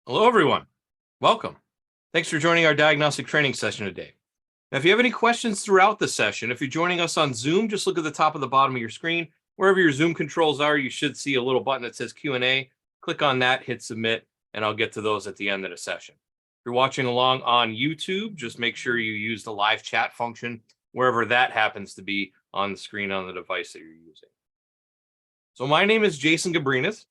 Hello, everyone. Welcome. Thanks for joining our diagnostic training session today. Now, if you have any questions throughout the session, if you're joining us on Zoom, just look at the top of the bottom of your screen. Wherever your Zoom controls are, you should see a little button that says Q&A. Click on that, hit submit, and I'll get to those at the end of the session. If you're watching along on YouTube, just make sure you use the live chat function, wherever that happens to be on the screen on the device that you're using. So my name is Jason Gabrinas.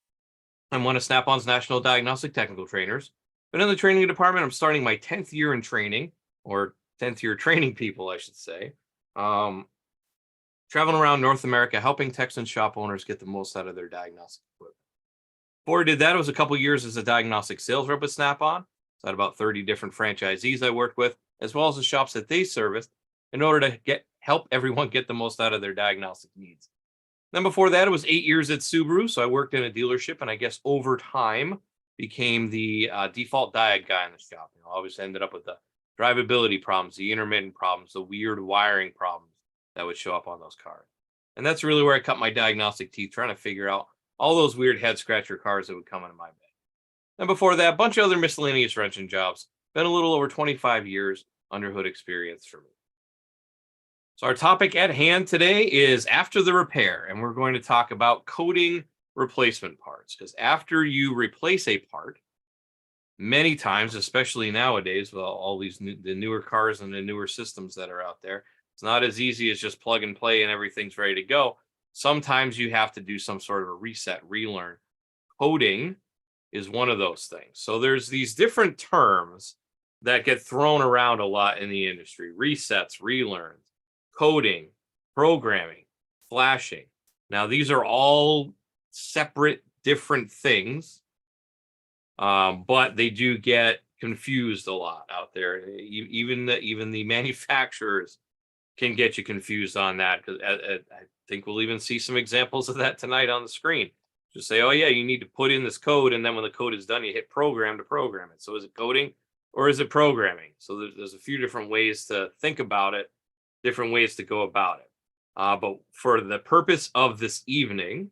I'm one of Snap-on's National Diagnostic Technical Trainers. Been in the training department. I'm starting my 10th year in training, or 10th year training people, I should say. Traveling around North America, helping techs and shop owners get the most out of their diagnostic equipment. Before I did that, it was a couple years as a diagnostic sales rep with Snap-on. So I had about 30 different franchisees I worked with, as well as the shops that they serviced, in order to help everyone get the most out of their diagnostic needs. Then before that, it was 8 years at Subaru. So I worked in a dealership, and I guess over time became the default diag guy in the shop. I always ended up with the drivability problems, the intermittent problems, the weird wiring problems that would show up on those cars. And that's really where I cut my diagnostic teeth, trying to figure out all those weird head scratcher cars that would come into my bed. And before that, a bunch of other miscellaneous wrenching jobs. Been a little over 25 years under hood experience for me. So our topic at hand today is after the repair, and we're going to talk about coating replacement parts, because after you replace a part, many times, especially nowadays with all these the newer cars and the newer systems that are out there, it's not as easy as just plug and play and everything's ready to go. Sometimes you have to do some sort of a reset, relearn. Coating is one of those things. So there's these different terms that get thrown around a lot in the industry: resets, relearns, coding, programming, flashing. Now, these are all separate, different things, but they do get confused a lot out there. Even the manufacturers can get you confused on that, because I think we'll even see some examples of that tonight on the screen. Just say, oh yeah, you need to put in this code, and then when the code is done, you hit program to program it. So is it coding or is it programming? So there's a few different ways to think about it, different ways to go about it. But for the purpose of this evening,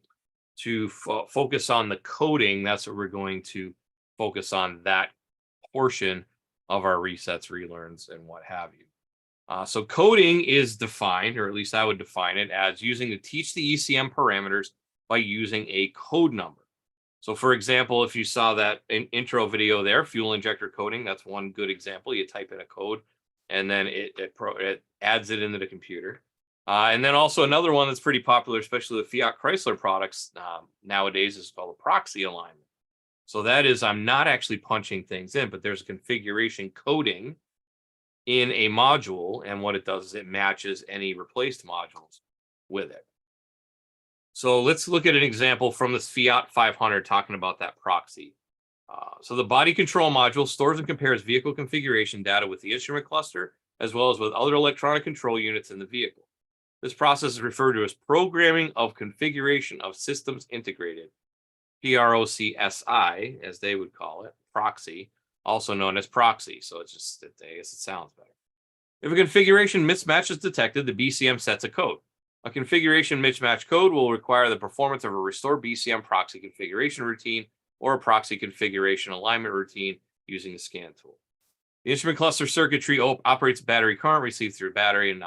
to focus on the coding, that's what we're going to focus on, that portion of our resets, relearns, and what have you. So coding is defined, or at least I would define it as using to teach the ECM parameters by using a code number. So for example, if you saw that intro video there, fuel injector coding, that's one good example. You type in a code, and then it adds it into the computer. And then also another one that's pretty popular, especially with Fiat Chrysler products nowadays, is called a proxy alignment. So that is, I'm not actually punching things in, but there's a configuration coding in a module, and what it does is it matches any replaced modules with it. So let's look at an example from this Fiat 500 talking about that proxy. So the body control module stores and compares vehicle configuration data with the instrument cluster, as well as with other electronic control units in the vehicle. This process is referred to as programming of configuration of systems integrated, PROCSI, as they would call it, proxy, also known as proxy. So it's just, I guess it sounds better. If a configuration mismatch is detected, the BCM sets a code. A configuration mismatch code will require the performance of a restore BCM proxy configuration routine or a proxy configuration alignment routine using the scan tool. The instrument cluster circuitry operates battery current received through a battery and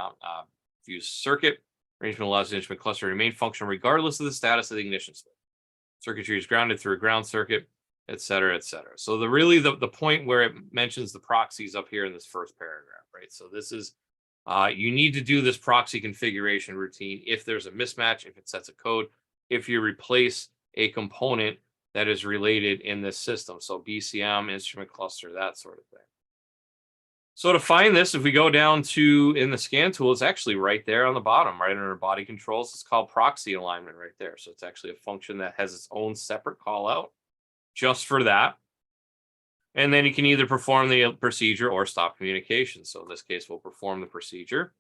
fused circuit. Arrangement allows the instrument cluster to remain functional regardless of the status of the ignition switch. Circuitry is grounded through a ground circuit, etc., etc. So the point where it mentions the proxies up here in this first paragraph, right? So this is you need to do this proxy configuration routine if there's a mismatch, if it sets a code, if you replace a component that is related in this system. So BCM, instrument cluster, that sort of thing. So to find this, if we go down to in the scan tool, it's actually right there on the bottom, right under body controls. It's called proxy alignment right there. So it's actually a function that has its own separate call out just for that. And then you can either perform the procedure or stop communication. So in this case, we'll perform the procedure.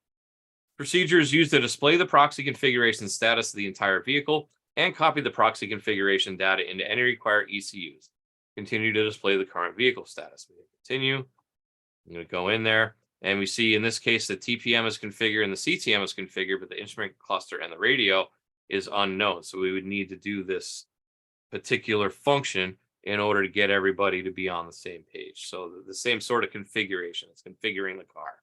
Procedure is used to display the proxy configuration status of the entire vehicle and copy the proxy configuration data into any required ECUs. Continue to display the current vehicle status. We continue. I'm going to go in there, and we see in this case the TPM is configured and the CTM is configured, but the instrument cluster and the radio is unknown. So we would need to do this particular function in order to get everybody to be on the same page. So the same sort of configuration. It's configuring the car.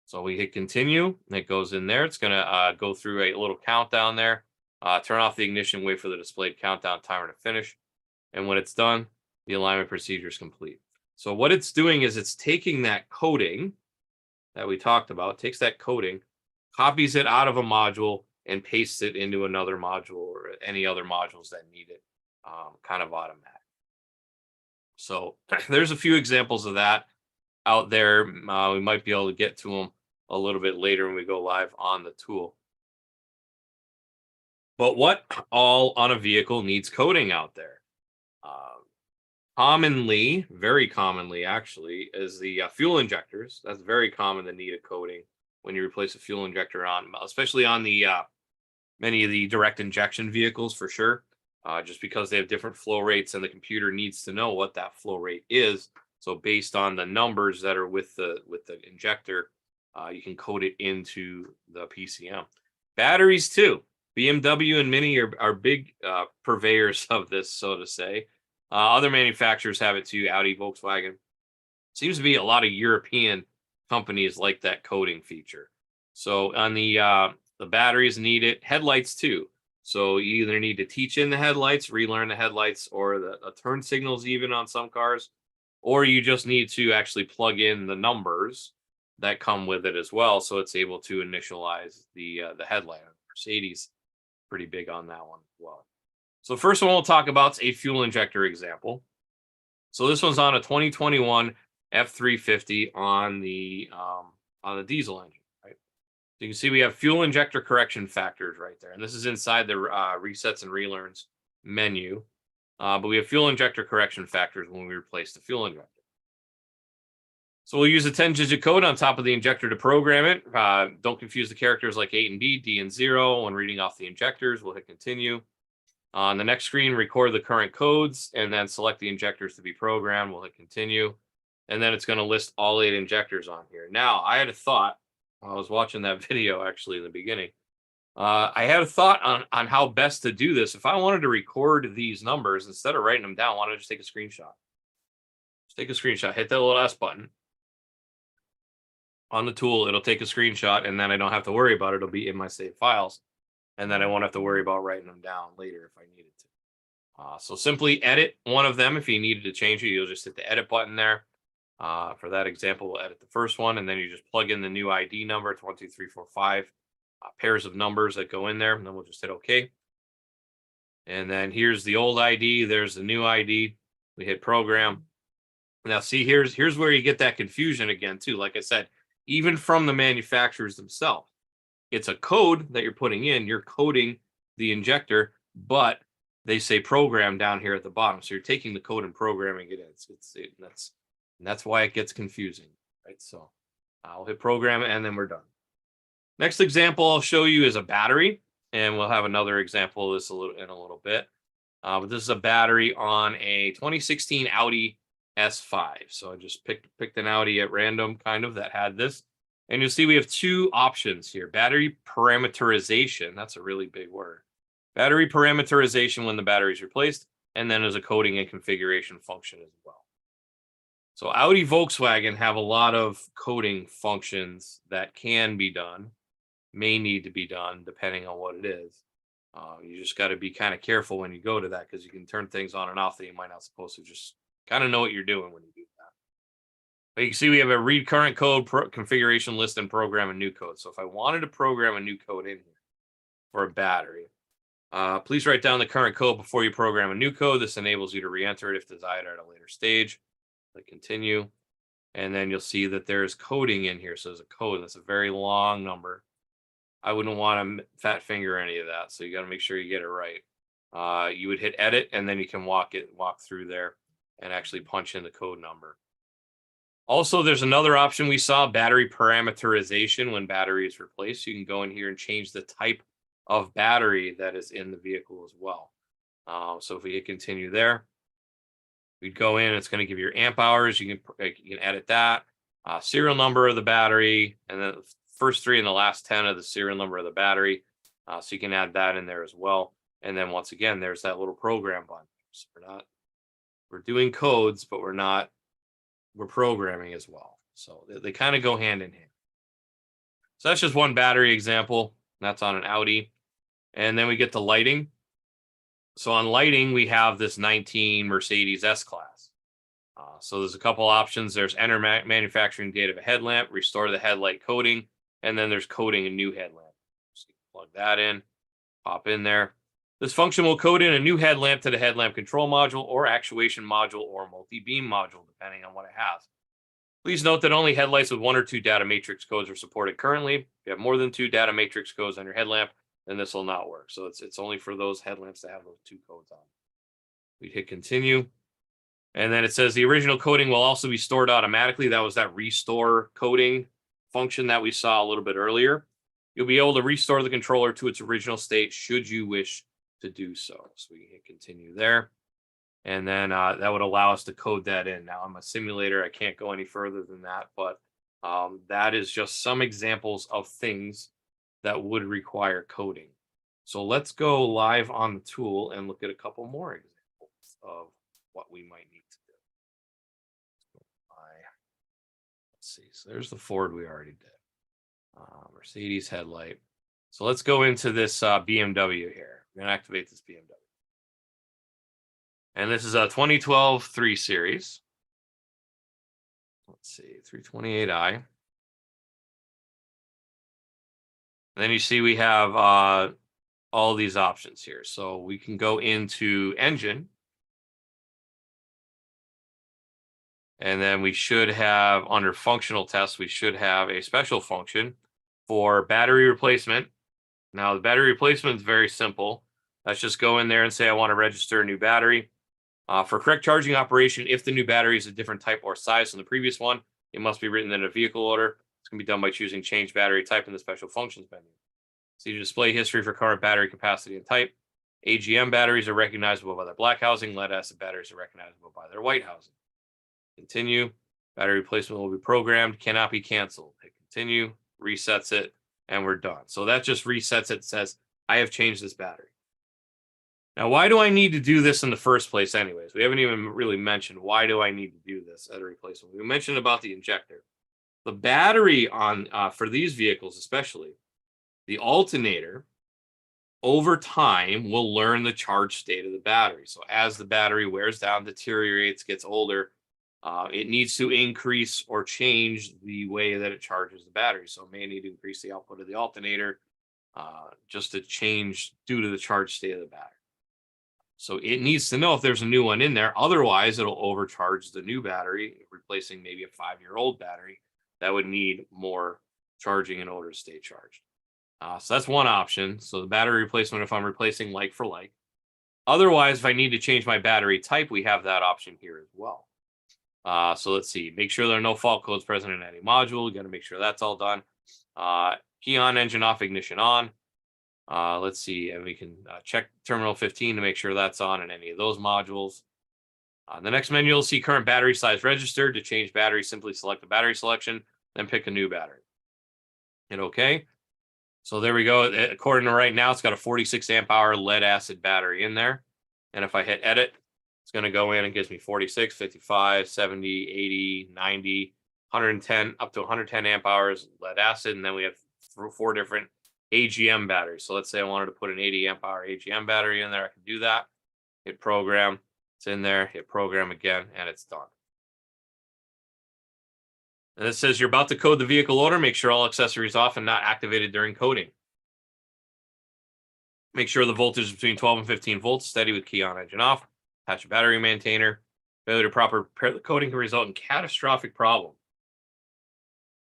So we hit continue, and it goes in there. It's going to go through a little countdown there. Turn off the ignition, wait for the displayed countdown timer to finish. And when it's done, the alignment procedure is complete. So what it's doing is it's taking that coding that we talked about, takes that coding, copies it out of a module, and pastes it into another module or any other modules that need it, kind of automatic. So there's a few examples of that out there. We might be able to get to them a little bit later when we go live on the tool. But what all on a vehicle needs coding out there? Commonly, very commonly actually, is the fuel injectors. That's very common to need a coding when you replace a fuel injector on, especially on the many of the direct injection vehicles for sure, just because they have different flow rates and the computer needs to know what that flow rate is. So based on the numbers that are with the injector, you can code it into the PCM. Batteries too. BMW and Mini are big purveyors of this, so to say. Other manufacturers have it too, Audi, Volkswagen. Seems to be a lot of European companies like that coding feature. So on the batteries need it, headlights too. So you either need to teach in the headlights, relearn the headlights, or the turn signals even on some cars, or you just need to actually plug in the numbers that come with it as well, so it's able to initialize the headlight. Mercedes, pretty big on that one as well. So the first one we'll talk about is a fuel injector example. So this one's on a 2021 F350 on the diesel engine, right? So you can see we have fuel injector correction factors right there, and this is inside the resets and relearns menu. But we have fuel injector correction factors when we replace the fuel injector. So we'll use a 10-digit code on top of the injector to program it. Don't confuse the characters like A and B, D and 0 when reading off the injectors. We'll hit continue. On the next screen, record the current codes and then select the injectors to be programmed. We'll hit continue. And then it's going to list all 8 injectors on here. Now, I had a thought. I was watching that video actually in the beginning. I had a thought on how best to do this. If I wanted to record these numbers, instead of writing them down, why don't I just take a screenshot? Just take a screenshot, hit that little S button. On the tool, it'll take a screenshot, and then I don't have to worry about it. It'll be in my saved files. And then I won't have to worry about writing them down later if I needed to. So simply edit one of them. If you needed to change it, you'll just hit the edit button there. For that example, we'll edit the first one, and then you just plug in the new ID number. It's 1, 2, 3, 4, 5 pairs of numbers that go in there, and then we'll just hit OK. And then here's the old ID. There's the new ID. We hit program. Now, see, here's where you get that confusion again, too. Like I said, even from the manufacturers themselves. It's a code that you're putting in. You're coding the injector, but they say program down here at the bottom. So you're taking the code and programming it in. That's why it gets confusing, right? So I'll hit program and then we're done. Next example I'll show you is a battery, and we'll have another example of this in a little bit. But this is a battery on a 2016 Audi S5. So I just picked an Audi at random, kind of, that had this. And you'll see we have 2 options here. Battery parameterization. That's a really big word. Battery parameterization when the battery is replaced. And then there's a coding and configuration function as well. So Audi, Volkswagen have a lot of coding functions that can be done, may need to be done, depending on what it is. You just got to be kind of careful when you go to that, because you can turn things on and off that you might not supposed to. Just kind of know what you're doing when you do that. But you can see we have a read current code, configuration list, and program a new code. So if I wanted to program a new code in here for a battery, please write down the current code before you program a new code. This enables you to re-enter it if desired at a later stage. Click continue. And then you'll see that there's coding in here. So there's a code. That's a very long number. I wouldn't want to fat finger any of that. So you got to make sure you get it right. You would hit edit, and then you can walk through there and actually punch in the code number. Also, there's another option we saw, battery parameterization. When battery is replaced, you can go in here and change the type of battery that is in the vehicle as well. So if we hit continue there, we'd go in, it's going to give you your amp hours. You can edit that, serial number of the battery, and then the first 3 and the last 10 of the serial number of the battery. So you can add that in there as well. And then once again, there's that little program button. So we're not We're doing codes, but we're programming as well. So they kind of go hand in hand. So that's just one battery example. That's on an Audi. And then we get to lighting. So on lighting, we have this 19 Mercedes S-Class. So there's a couple options. There's enter manufacturing date of a headlamp, restore the headlight coding, and then there's coding a new headlamp. So you can plug that in, pop in there. This function will code in a new headlamp to the headlamp control module or actuation module or multi-beam module, depending on what it has. Please note that only headlights with 1 or 2 data matrix codes are supported currently. If you have more than 2 data matrix codes on your headlamp, then this will not work. So it's only for those headlamps that have those 2 codes on. We hit continue. And then it says the original coding will also be stored automatically. That was that restore coding function that we saw a little bit earlier. You'll be able to restore the controller to its original state should you wish to do so. So we can hit continue there. And then that would allow us to code that in. Now I'm a simulator. I can't go any further than that, but that is just some examples of things that would require coding. So let's go live on the tool and look at a couple more examples of what we might need to do. Let's see. So there's the Ford we already did. Mercedes headlight. So let's go into this BMW here. I'm going to activate this BMW. And this is a 2012 3 Series. Let's see, 328i. And then you see we have all these options here. So we can go into engine. And then we should have, under functional tests, we should have a special function for battery replacement. Now, the battery replacement is very simple. Let's just go in there and say I want to register a new battery. For correct charging operation, if the new battery is a different type or size than the previous one, it must be written in a vehicle order. It's going to be done by choosing change battery type in the special functions menu. So you display history for current battery capacity and type. AGM batteries are recognizable by their black housing. Lead acid batteries are recognizable by their white housing. Continue. Battery replacement will be programmed, cannot be canceled. Hit continue, resets it, and we're done. So that just resets it, says, I have changed this battery. Now, why do I need to do this in the first place anyways? We haven't even really mentioned why do I need to do this at a replacement. We mentioned about the injector. The battery on for these vehicles especially, the alternator, over time will learn the charge state of the battery. So as the battery wears down, deteriorates, gets older, it needs to increase or change the way that it charges the battery. So it may need to increase the output of the alternator just to change due to the charge state of the battery. So it needs to know if there's a new one in there. Otherwise, it'll overcharge the new battery, replacing maybe a 5-year-old battery that would need more charging in order to stay charged. So that's one option. So the battery replacement, if I'm replacing like for like. Otherwise, if I need to change my battery type, we have that option here as well. So let's see. Make sure there are no fault codes present in any module. You got to make sure that's all done. Key on, engine off, ignition on. Let's see, and we can check terminal 15 to make sure that's on in any of those modules. The next menu, you'll see current battery size registered. To change battery, simply select the battery selection, then pick a new battery. Hit OK. So there we go. According to right now, it's got a 46 amp hour lead acid battery in there. And if I hit edit, it's going to go in and gives me 46, 55, 70, 80, 90, 110, up to 110 amp hours lead acid. And then we have 4 different AGM batteries. So let's say I wanted to put an 80 amp hour AGM battery in there. I can do that. Hit program. It's in there. Hit program again, and it's done. And it says you're about to code the vehicle order. Make sure all accessories off and not activated during coding. Make sure the voltage is between 12 and 15 volts, steady with key on, engine off. Attach a battery maintainer. Failure to proper prepare the coding can result in catastrophic problem.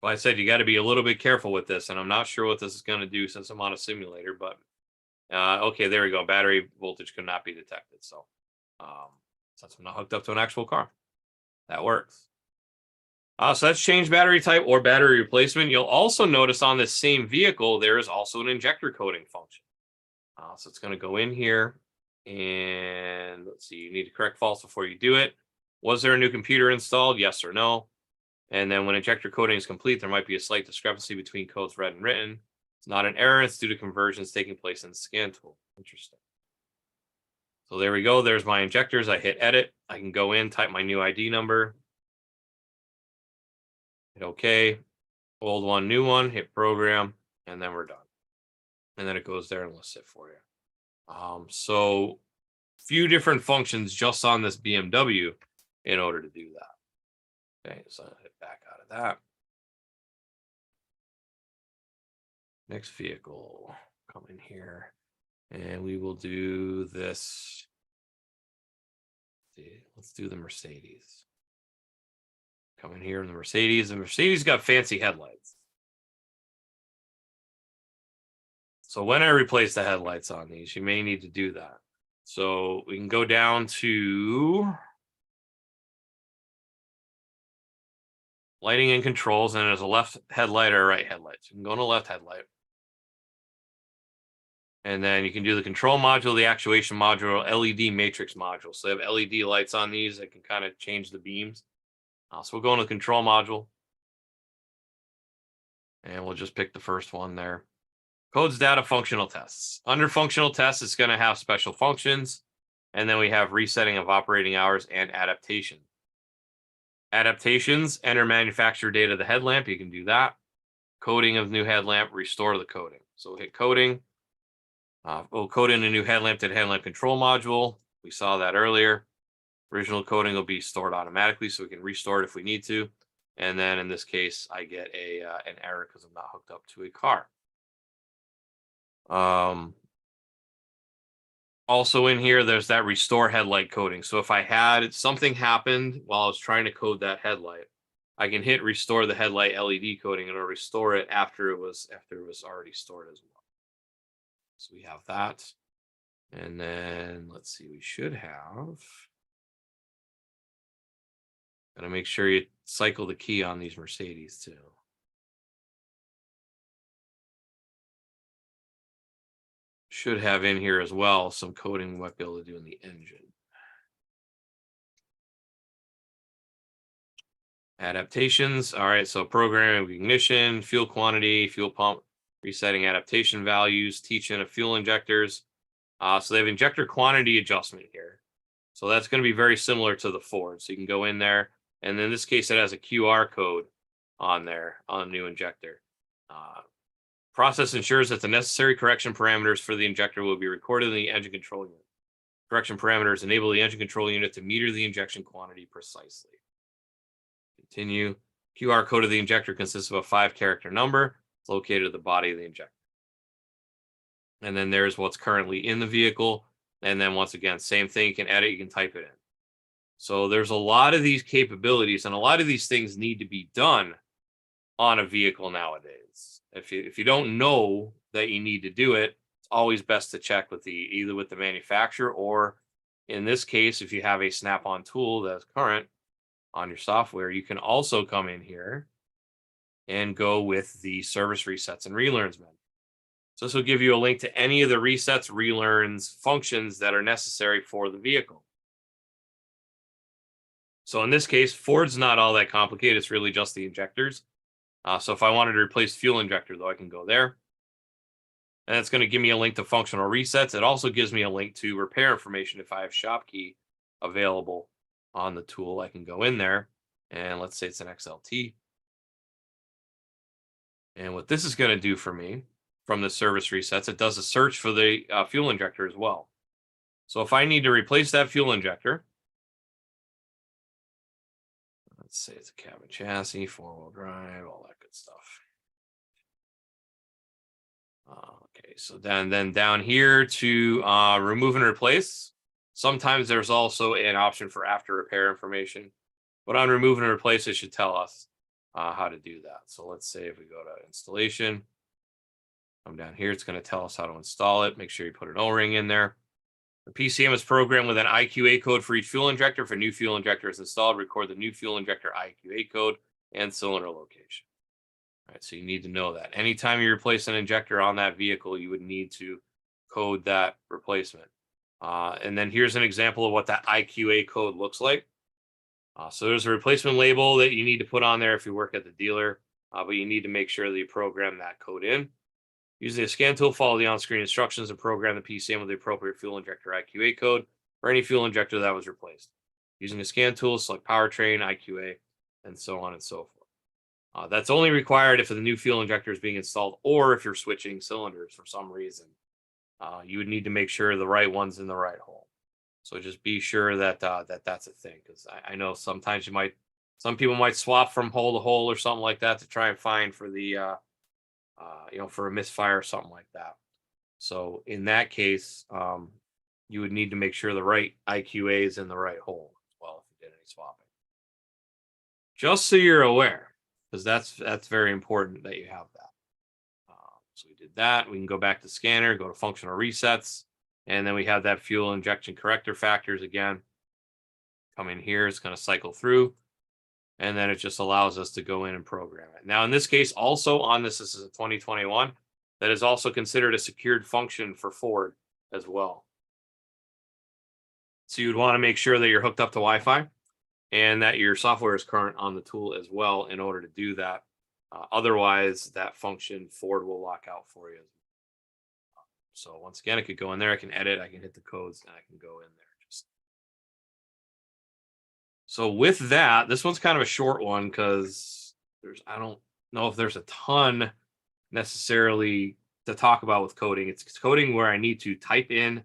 Well, I said you got to be a little bit careful with this, and I'm not sure what this is going to do since I'm on a simulator, but okay, there we go. Battery voltage could not be detected. So since I'm not hooked up to an actual car, that works. So that's change battery type or battery replacement. You'll also notice on this same vehicle, there is also an injector coding function. So it's going to go in here and let's see, you need to correct false before you do it. Was there a new computer installed? Yes or no. And then when injector coding is complete, there might be a slight discrepancy between codes read and written. It's not an error. It's due to conversions taking place in the scan tool. Interesting. So there we go. There's my injectors. I hit edit. I can go in, type my new ID number. Hit OK. Old one, new one. Hit program. And then we're done. And then it goes there and lists it for you. So few different functions just on this BMW in order to do that. Okay, so I'll hit back out of that. Next vehicle, come in here, and we will do this. Let's do the Mercedes. Come in here in the Mercedes. The Mercedes got fancy headlights. So when I replace the headlights on these, you may need to do that. So we can go down to lighting and controls, and there's a left headlight or a right headlight. So you can go to left headlight. And then you can do the control module, the actuation module, LED matrix module. So they have LED lights on these that can kind of change the beams. So we'll go into the control module. And we'll just pick the first one there. Codes, data, functional tests. Under functional tests, it's going to have special functions. And then we have resetting of operating hours and adaptation. Adaptations, enter manufacturer data of the headlamp. You can do that. Coding of new headlamp, restore the coding. So we'll hit coding. We'll code in a new headlamp to the headlamp control module. We saw that earlier. Original coding will be stored automatically, so we can restore it if we need to. And then in this case, I get an error because I'm not hooked up to a car. Also in here, there's that restore headlight coding. So if I had something happened while I was trying to code that headlight, I can hit restore the headlight LED coding and it'll restore it after it was already stored as well. So we have that. And then let's see, we should have. Gotta make sure you cycle the key on these Mercedes too. Should have in here as well some coding we might be able to do in the engine. Adaptations. All right, so programming ignition, fuel quantity, fuel pump, resetting adaptation values, teaching of fuel injectors. So they have injector quantity adjustment here. So that's going to be very similar to the Ford. So you can go in there, and in this case, it has a QR code on there on the new injector. Process ensures that the necessary correction parameters for the injector will be recorded in the engine control unit. Correction parameters enable the engine control unit to meter the injection quantity precisely. Continue. QR code of the injector consists of a 5-character number. It's located at the body of the injector. And then there's what's currently in the vehicle. And then once again, same thing. You can edit, you can type it in. So there's a lot of these capabilities, and a lot of these things need to be done on a vehicle nowadays. If you don't know that you need to do it, it's always best to check with either with the manufacturer, or in this case, if you have a Snap-on tool that's current on your software, you can also come in here and go with the service resets and relearns menu. So this will give you a link to any of the resets, relearns, functions that are necessary for the vehicle. So in this case, Ford's not all that complicated. It's really just the injectors. So if I wanted to replace fuel injector, though, I can go there. And it's going to give me a link to functional resets. It also gives me a link to repair information. If I have shop key available on the tool, I can go in there. And let's say it's an XLT. And what this is going to do for me from the service resets, it does a search for the fuel injector as well. So if I need to replace that fuel injector, let's say it's a cabin chassis, 4-wheel drive, all that good stuff. Okay, so then down here to remove and replace. Sometimes there's also an option for after repair information, but on remove and replace, it should tell us how to do that. So let's say if we go to installation, come down here, it's going to tell us how to install it. Make sure you put an O-ring in there. The PCM is programmed with an IQA code for each fuel injector. If a new fuel injector is installed, record the new fuel injector IQA code and cylinder location. All right, so you need to know that. Anytime you replace an injector on that vehicle, you would need to code that replacement. And then here's an example of what that IQA code looks like. So there's a replacement label that you need to put on there if you work at the dealer, but you need to make sure that you program that code in. Use the scan tool, follow the on-screen instructions, and program the PCM with the appropriate fuel injector IQA code. for any fuel injector that was replaced. Using a scan tool, select powertrain, IQA, and so on and so forth. That's only required if the new fuel injector is being installed or if you're switching cylinders for some reason. You would need to make sure the right one's in the right hole. So just be sure that that's a thing, because I know sometimes some people might swap from hole to hole or something like that to try and find for the for a misfire or something like that. So in that case, you would need to make sure the right IQA is in the right hole as well if you did any swapping. Just so you're aware, because that's very important that you have that. So we did that. We can go back to scanner, go to functional resets, and then we have that fuel injection corrector factors again. Come in here, it's going to cycle through, and then it just allows us to go in and program it. Now, in this case, also on this is a 2021, that is also considered a secured function for Ford as well. So you'd want to make sure that you're hooked up to Wi-Fi and that your software is current on the tool as well in order to do that. Otherwise, that function Ford will lock out for you. So once again, I could go in there, I can edit, I can hit the codes, and I can go in there. So with that, this one's kind of a short one because I don't know if there's a ton necessarily to talk about with coding. It's coding where I need to type in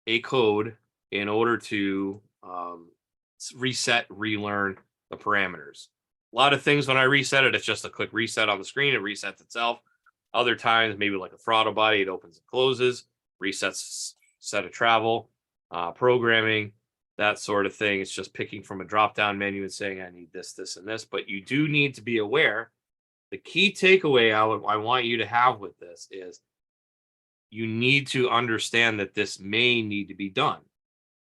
a code in order to reset, relearn the parameters. A lot of things when I reset it, it's just a quick reset on the screen. It resets itself. Other times, maybe like a throttle body, it opens and closes, resets set of travel, programming, that sort of thing. It's just picking from a drop-down menu and saying, I need this, this, and this. But you do need to be aware. The key takeaway I want you to have with this is you need to understand that this may need to be done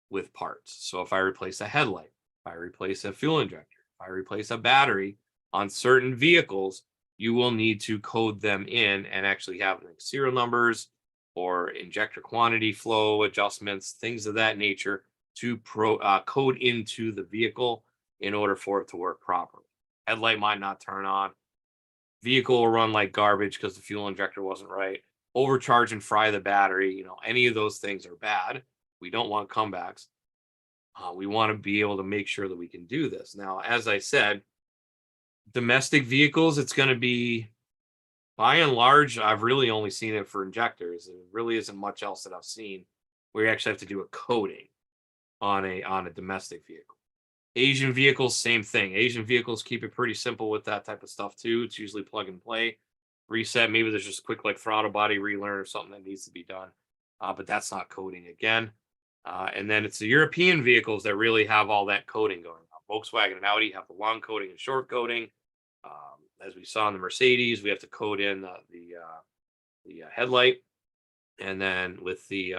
with parts. So if I replace a headlight, if I replace a fuel injector, if I replace a battery on certain vehicles, you will need to code them in and actually have like serial numbers or injector quantity flow adjustments, things of that nature to code into the vehicle in order for it to work properly. Headlight might not turn on. Vehicle will run like garbage because the fuel injector wasn't right. Overcharge and fry the battery. Any of those things are bad. We don't want comebacks. We want to be able to make sure that we can do this. Now, as I said, domestic vehicles, it's going to be, by and large, I've really only seen it for injectors. There really isn't much else that I've seen where you actually have to do a coding on a domestic vehicle. Asian vehicles, same thing. Asian vehicles keep it pretty simple with that type of stuff too. It's usually plug and play, reset. Maybe there's just quick like throttle body relearn or something that needs to be done, but that's not coding again. And then it's the European vehicles that really have all that coding going on. Volkswagen and Audi have the long coding and short coding. As we saw in the Mercedes, we have to code in the headlight, and then with the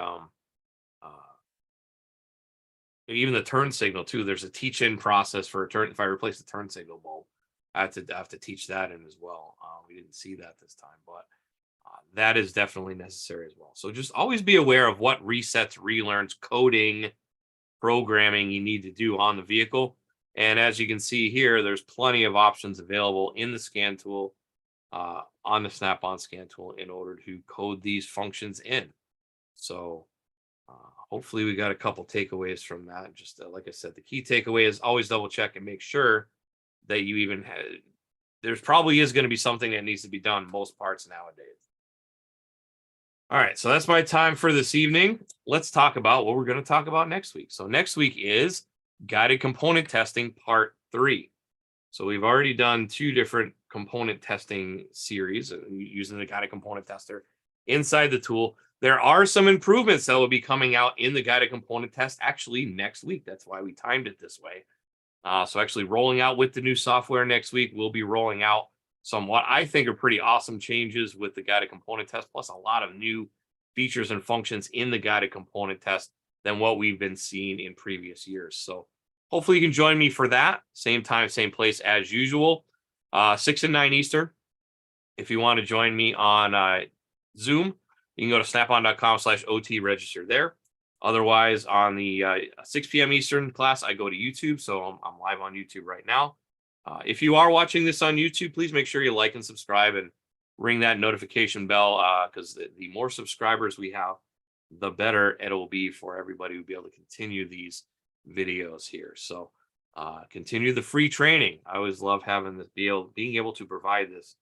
even the turn signal too. There's a teach-in process for a turn. If I replace the turn signal bulb, I have to teach that in as well. We didn't see that this time, but that is definitely necessary as well. So just always be aware of what resets, relearns, coding, programming you need to do on the vehicle. And as you can see here, there's plenty of options available in the scan tool, on the Snap-on scan tool in order to code these functions in. So hopefully we got a couple takeaways from that. Just like I said, the key takeaway is always double check and make sure that you even have, there's probably is going to be something that needs to be done most parts nowadays. All right, so that's my time for this evening. Let's talk about what we're going to talk about next week. So next week is guided component testing part 3. So we've already done 2 different component testing series using the guided component tester inside the tool. There are some improvements that will be coming out in the guided component test actually next week. That's why we timed it this way. So actually rolling out with the new software next week, we'll be rolling out some what I think are pretty awesome changes with the guided component test, plus a lot of new features and functions in the guided component test than what we've been seeing in previous years. So hopefully you can join me for that. Same time, same place as usual, 6 and 9 Eastern. If you want to join me on Zoom, you can go to snapon.com/OT register there. Otherwise, on the 6 p.m. Eastern class, I go to YouTube. So I'm live on YouTube right now. If you are watching this on YouTube, please make sure you like and subscribe and ring that notification bell, because the more subscribers we have, the better it will be for everybody to be able to continue these videos here. So continue the free training. I always love having this being able to provide this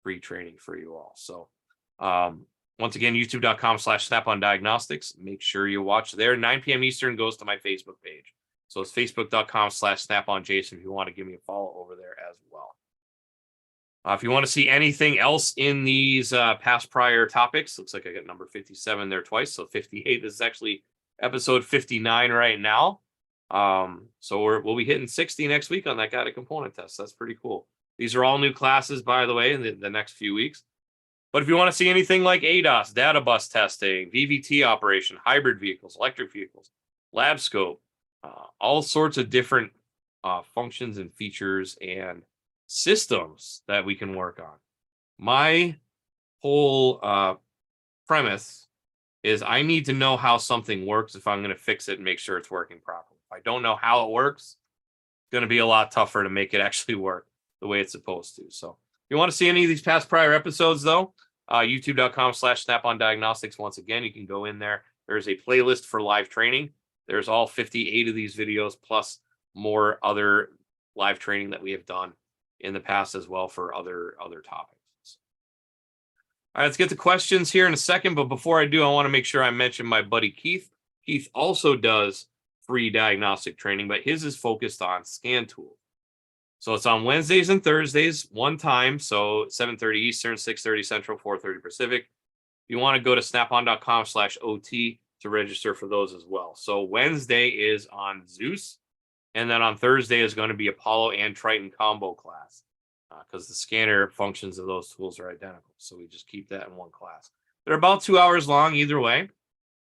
free training for you all. So once again, youtube.com/snap-on diagnostics. Make sure you watch there. 9 p.m. Eastern goes to my Facebook page. So it's facebook.com/snap-on Jason if you want to give me a follow over there as well. If you want to see anything else in these past prior topics, looks like I got number 57 there twice. So 58, this is actually episode 59 right now. So we'll be hitting 60 next week on that guided component test. That's pretty cool. These are all new classes, by the way, in the next few weeks. But if you want to see anything like ADAS, data bus testing, VVT operation, hybrid vehicles, electric vehicles, lab scope, all sorts of different functions and features and systems that we can work on. My whole premise is I need to know how something works if I'm going to fix it and make sure it's working properly. If I don't know how it works, it's going to be a lot tougher to make it actually work the way it's supposed to. So if you want to see any of these past prior episodes, though, youtube.com/snap-on diagnostics. Once again, you can go in there. There's a playlist for live training. There's all 58 of these videos plus more other live training that we have done in the past as well for other topics. All right, let's get to questions here in a second. But before I do, I want to make sure I mention my buddy Keith. Keith also does free diagnostic training, but his is focused on scan tools. So it's on Wednesdays and Thursdays, one time. So 7:30 Eastern, 6:30 Central, 4:30 Pacific. If you want to go to snapon.com/OT to register for those as well. So Wednesday is on Zeus. And then on Thursday is going to be Apollo and Triton combo class because the scanner functions of those tools are identical. So we just keep that in one class. They're about 2 hours long either way.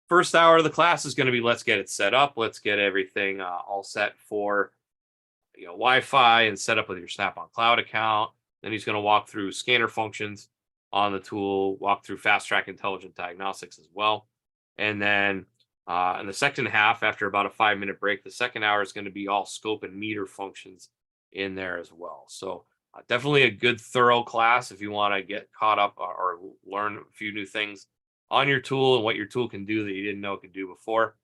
First hour of the class is going to be let's get it set up. Let's get everything all set for Wi-Fi and set up with your Snap-on Cloud account. Then he's going to walk through scanner functions on the tool, walk through Fast Track Intelligent Diagnostics as well. And then in the second half, after about a 5-minute break, the second hour is going to be all scope and meter functions in there as well. So definitely a good, thorough class if you want to get caught up or learn a few new things on your tool and what your tool can do that you didn't know it could do before.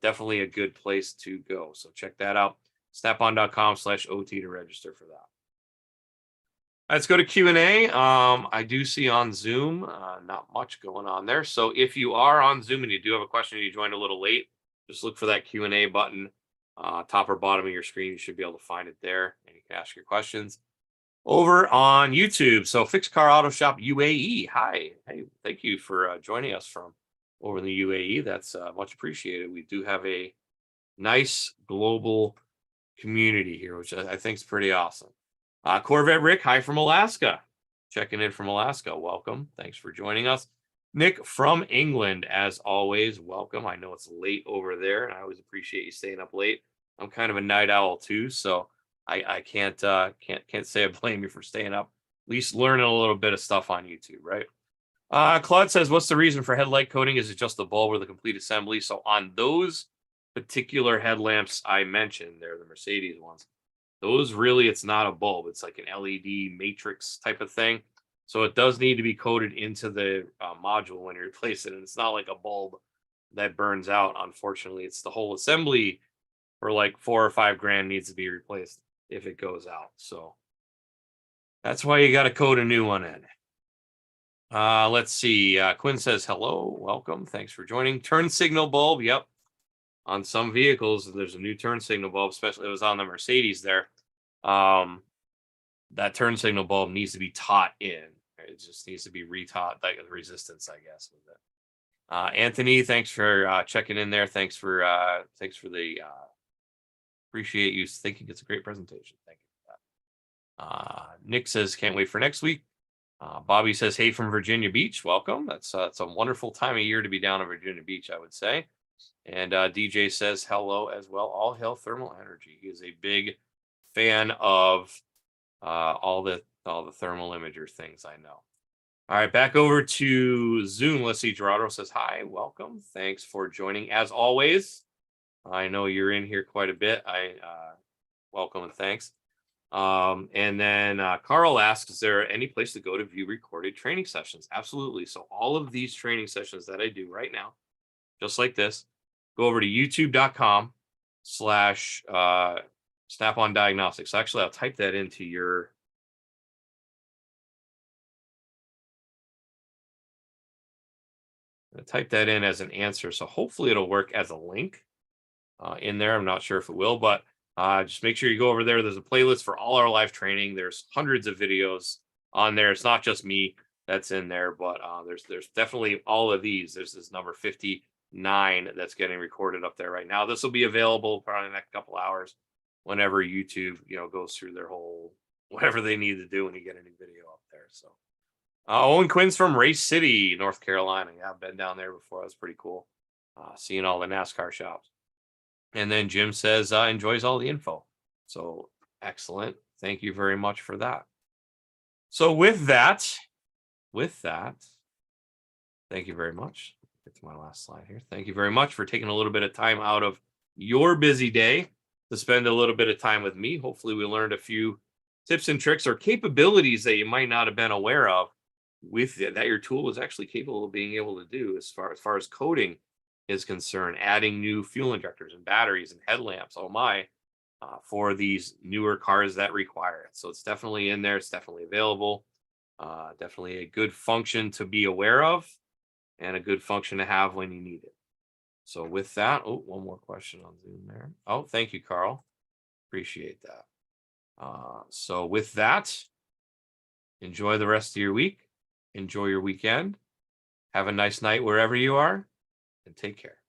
Definitely a good place to go. So check that out. Snapon.com/OT to register for that. All right, let's go to Q&A. I do see on Zoom, not much going on there. So if you are on Zoom and you do have a question and you joined a little late, just look for that Q&A button, top or bottom of your screen. You should be able to find it there and you can ask your questions. Over on YouTube, so Fixed Car Auto Shop UAE. Hi, hey, thank you for joining us from over in the UAE. That's much appreciated. We do have a nice global community here, which I think is pretty awesome. Corvette Rick, hi from Alaska. Checking in from Alaska. Welcome. Thanks for joining us. Nick from England, as always, welcome. I know it's late over there, and I always appreciate you staying up late. I'm kind of a night owl too, so I can't say I blame you for staying up. At least learning a little bit of stuff on YouTube, right? Claude says, what's the reason for headlight coating? Is it just the bulb or the complete assembly? So on those particular headlamps I mentioned, they're the Mercedes ones. Those really, it's not a bulb. It's like an LED matrix type of thing. So it does need to be coated into the module when you replace it. And it's not like a bulb that burns out. Unfortunately, it's the whole assembly for like $4 or $5 grand needs to be replaced if it goes out. So that's why you got to coat a new one in. Let's see. Quinn says, hello, welcome. Thanks for joining. Turn signal bulb. Yep. On some vehicles, there's a new turn signal bulb, especially it was on the Mercedes there. That turn signal bulb needs to be taught in. It just needs to be retaught, like the resistance, I guess, with it. Anthony, thanks for checking in there. Thanks for the appreciate you thinking it's a great presentation. Thank you for that. Nick says, can't wait for next week. Bobby says, hey from Virginia Beach. Welcome. That's a wonderful time of year to be down in Virginia Beach, I would say. And DJ says hello as well. All hail thermal energy. He is a big fan of all the thermal imager things, I know. All right, back over to Zoom. Let's see. Gerardo says hi, welcome. Thanks for joining as always. I know you're in here quite a bit. I welcome and thanks. And then Carl asks, is there any place to go to view recorded training sessions? Absolutely. So all of these training sessions that I do right now just like this. Go over to youtube.com/Snap-on Diagnostics. Actually, I'll type that into your. Type that in as an answer. So hopefully it'll work as a link in there. I'm not sure if it will, but just make sure you go over there. There's a playlist for all our live training. There's hundreds of videos on there. It's not just me that's in there, but there's definitely all of these. There's this number 59 that's getting recorded up there right now. This will be available probably in the next couple hours whenever YouTube, goes through their whole whatever they need to do when you get a new video up there. So Owen Quinn's from Race City, North Carolina. Yeah, I've been down there before. That was pretty cool. Seeing all the NASCAR shops. And then Jim says enjoys all the info. So excellent. Thank you very much for that. So with that, thank you very much. Get to my last slide here. Thank you very much for taking a little bit of time out of your busy day to spend a little bit of time with me. Hopefully we learned a few tips and tricks or capabilities that you might not have been aware of with it, that your tool is actually capable of being able to do as far as coding is concerned, adding new fuel injectors and batteries and headlamps, for these newer cars that require it. So it's definitely in there. It's definitely available. Definitely a good function to be aware of and a good function to have when you need it. So with that, one more question on Zoom there. Oh, thank you, Carl. Appreciate that. So with that, enjoy the rest of your week. Enjoy your weekend. Have a nice night wherever you are, and take care.